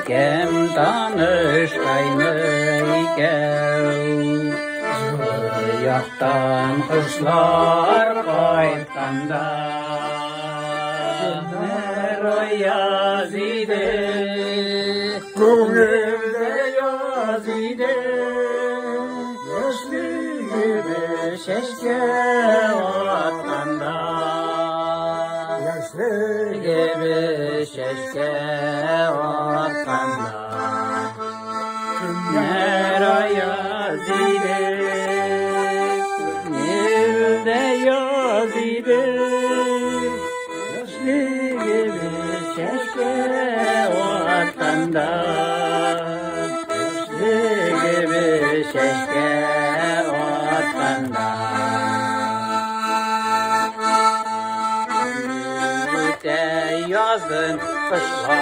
Kim tanışkayniken Yaktan kuşlar kayıtkanda Yazide Gönülde yazide Yaşlı gibi şeşke vatkanda Yaşlı gibi şeşke vatkanda Nera yazide Gönülde yazide Yaşlı gibi şeşke vatkanda Yaşlı gibi şeşke vatkanda Yazın kışlar